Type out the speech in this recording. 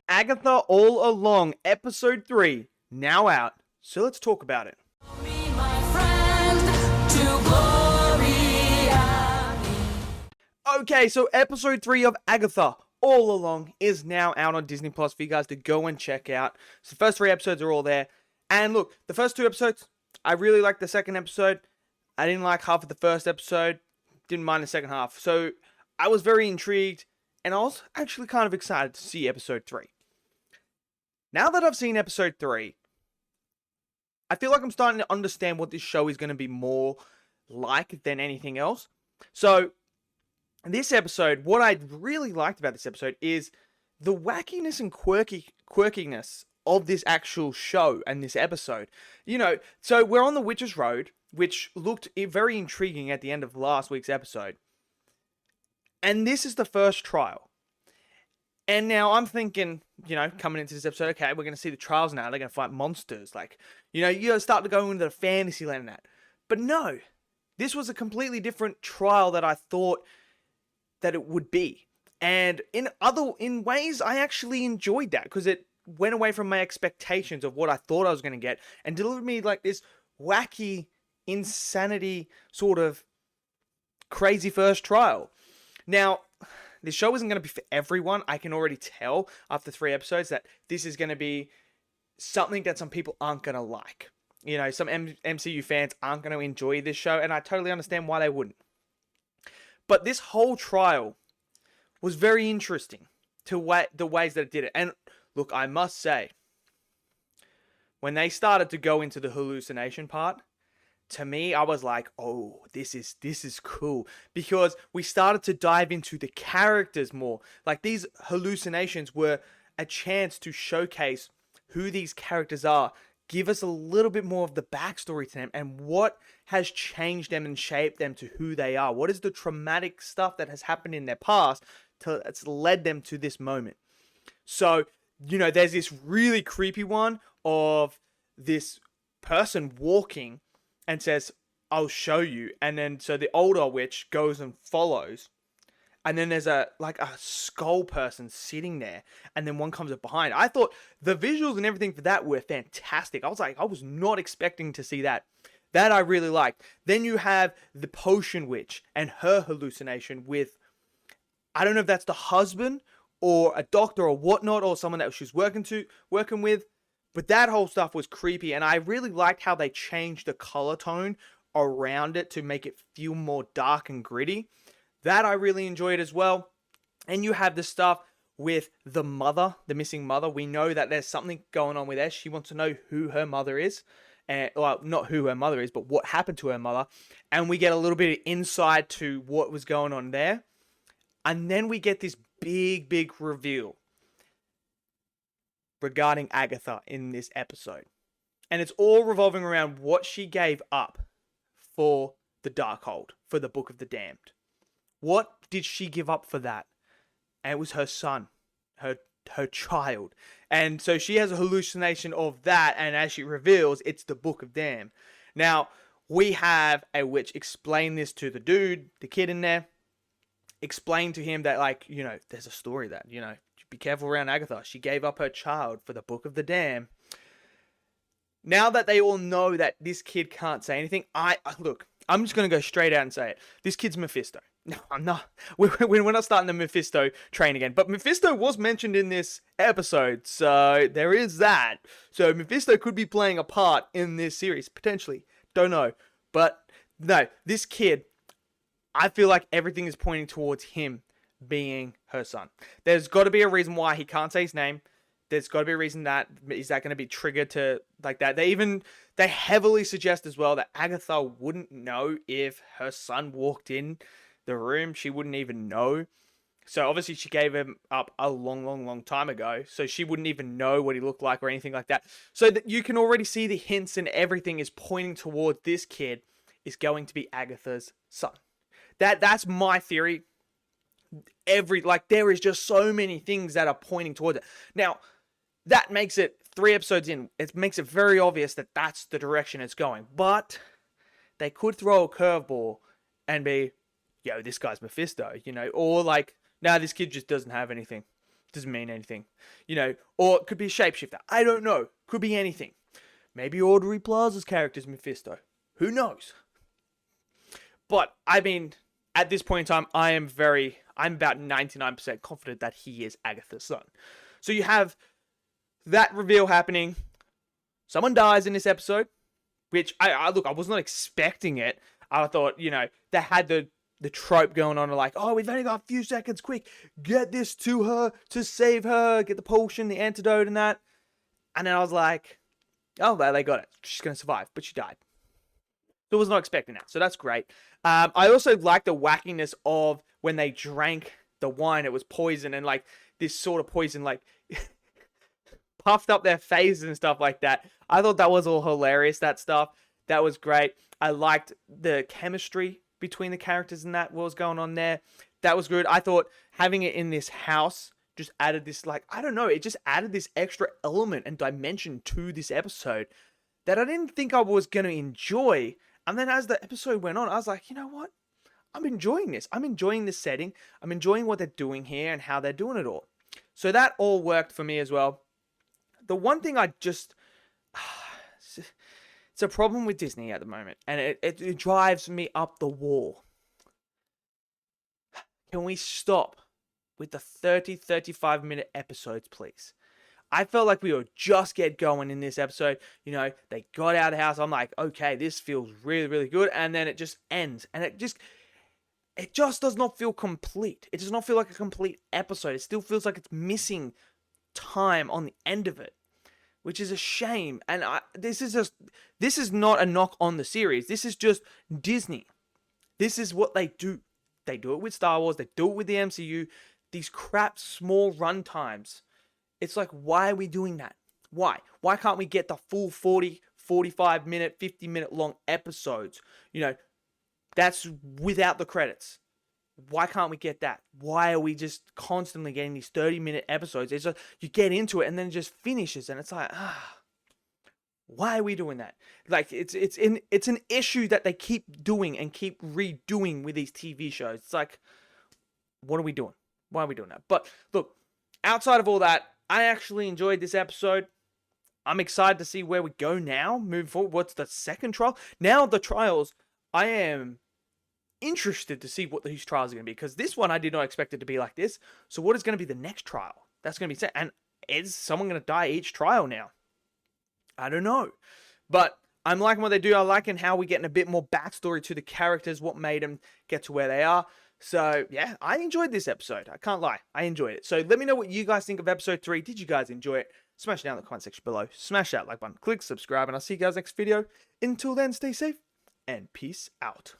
Agatha All Along, Episode 3, now out. So let's talk about it. Okay, so Episode 3 of Agatha All Along is now out on Disney Plus for you guys to go and check out. So the first 3 episodes are all there. And look, the first 2 episodes, I really liked the second episode. I didn't like half of the first episode. Didn't mind the second half. So I was very intrigued. And I was actually kind of excited to see Episode 3. Now that I've seen Episode 3, I feel like I'm starting to understand what this show is going to be more like than anything else. So, this episode, what I really liked about this episode is the wackiness and quirkiness of this actual show and this episode. You know, so we're on the Witch's Road, which looked very intriguing at the end of last week's episode. And this is the first trial. And now I'm thinking, you know, coming into this episode, okay, we're going to see the trials now. They're going to fight monsters. Like, you know, you start to go into the fantasy land and that. But no, this was a completely different trial that I thought that it would be. And in ways, I actually enjoyed that because it went away from my expectations of what I thought I was going to get and delivered me like this wacky, insanity sort of crazy first trial. Now, this show isn't going to be for everyone. I can already tell after 3 episodes that this is going to be something that some people aren't going to like. You know, some MCU fans aren't going to enjoy this show, and I totally understand why they wouldn't. But this whole trial was very interesting to the ways that it did it. And look, I must say, when they started to go into the hallucination part, to me, I was like, oh, this is cool. Because we started to dive into the characters more. Like, these hallucinations were a chance to showcase who these characters are. Give us a little bit more of the backstory to them and what has changed them and shaped them to who they are. What is the traumatic stuff that has happened in their past that's led them to this moment. So, you know, there's this really creepy one of this person walking and says, I'll show you. And then, so the older witch goes and follows. And then there's a skull person sitting there. And then one comes up behind. I thought the visuals and everything for that were fantastic. I was not expecting to see that. That I really liked. Then you have the potion witch and her hallucination with, I don't know if that's the husband or a doctor or whatnot, or someone that she's working with. But that whole stuff was creepy, and I really liked how they changed the color tone around it to make it feel more dark and gritty. That I really enjoyed as well. And you have the stuff with the mother, the missing mother. We know that there's something going on with her. She wants to know who her mother is. Well, not who her mother is, but what happened to her mother. And we get a little bit of insight to what was going on there. And then we get this big reveal regarding Agatha in this episode. And it's all revolving around what she gave up for the Darkhold, for the Book of the Damned. What did she give up for that? And it was her son, her child. And so she has a hallucination of that, and as she reveals, it's the Book of Damned. Now, we have a witch explain this to the dude, the kid in there. Explain to him that, like, you know, there's a story that, you know, be careful around Agatha. She gave up her child for the Book of the Damned. Now that they all know that this kid can't say anything, look, I'm just going to go straight out and say it. This kid's Mephisto. No, I'm not. We're not starting the Mephisto train again. But Mephisto was mentioned in this episode, so there is that. So Mephisto could be playing a part in this series, potentially. Don't know. But no, this kid, I feel like everything is pointing towards him being her son. There's got to be a reason why he can't say his name. There's got to be a reason that is that going to be triggered to like that. They heavily suggest as well that Agatha wouldn't know if her son walked in the room. She wouldn't even know. So obviously she gave him up a long time ago. So she wouldn't even know what he looked like or anything like that. So that you can already see the hints and everything is pointing towards this kid is going to be Agatha's son. That's my theory. There is just so many things that are pointing towards it. Now, that makes it 3 episodes in. It makes it very obvious that that's the direction it's going. But they could throw a curveball and be, yo, this guy's Mephisto, you know, or like, nah, this kid just doesn't have anything. Doesn't mean anything. Or it could be a shapeshifter. I don't know. Could be anything. Maybe Aubrey Plaza's character's Mephisto. Who knows? But, I mean, at this point in time, I'm about 99% confident that he is Agatha's son. So you have that reveal happening. Someone dies in this episode, which, I was not expecting it. I thought, they had the trope going on, like, oh, we've only got a few seconds, quick, get this to her to save her, get the potion, the antidote and that. And then I was like, oh, well, they got it. She's going to survive, but she died. So I was not expecting that. So that's great. I also like the wackiness of when they drank the wine, it was poison, and like this sort of poison, like puffed up their faces and stuff like that. I thought that was all hilarious, that stuff. That was great. I liked the chemistry between the characters and that, what was going on there. That was good. I thought having it in this house just added this, like, I don't know, it just added this extra element and dimension to this episode that I didn't think I was going to enjoy. And then as the episode went on, I was like, you know what? I'm enjoying this. I'm enjoying this setting. I'm enjoying what they're doing here and how they're doing it all. So that all worked for me as well. The one thing I just... It's a problem with Disney at the moment, and it drives me up the wall. Can we stop with the 35-minute episodes, please? I felt like we were just get going in this episode. They got out of the house. I'm like, okay, this feels really, really good. And then it just ends. And it just does not feel complete. It does not feel like a complete episode. It still feels like it's missing time on the end of it, which is a shame. And this is not a knock on the series. This is just Disney. This is what they do. They do it with Star Wars. They do it with the MCU. These crap small run times. It's like, why are we doing that? Why? Why can't we get the full 40, 45 minute, 50 minute long episodes? That's without the credits. Why can't we get that? Why are we just constantly getting these 30-minute episodes? It's like you get into it and then it just finishes, and it's like, why are we doing that? Like, it's an issue that they keep doing and keep redoing with these TV shows. It's like, what are we doing? Why are we doing that? But look, outside of all that, I actually enjoyed this episode. I'm excited to see where we go now, moving forward. What's the second trial? Now the trials, I am interested to see what these trials are going to be, because this one I did not expect it to be like this. So what is going to be the next trial? That's going to be set. And is someone going to die each trial now? I don't know. But I'm liking what they do. I like how we're getting a bit more backstory to the characters, what made them get to where they are. So, yeah, I enjoyed this episode. I can't lie. I enjoyed it. So, let me know what you guys think of episode 3. Did you guys enjoy it? Smash it down in the comment section below. Smash that like button. Click subscribe. And I'll see you guys next video. Until then, stay safe. And peace out.